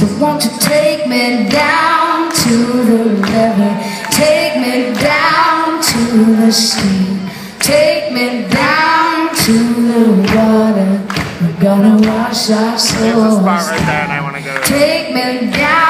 So won't you take me down to the river, take me down to the sea, take me down to the water. We're gonna wash our souls. There's a spot right there and I want to go. Take me down.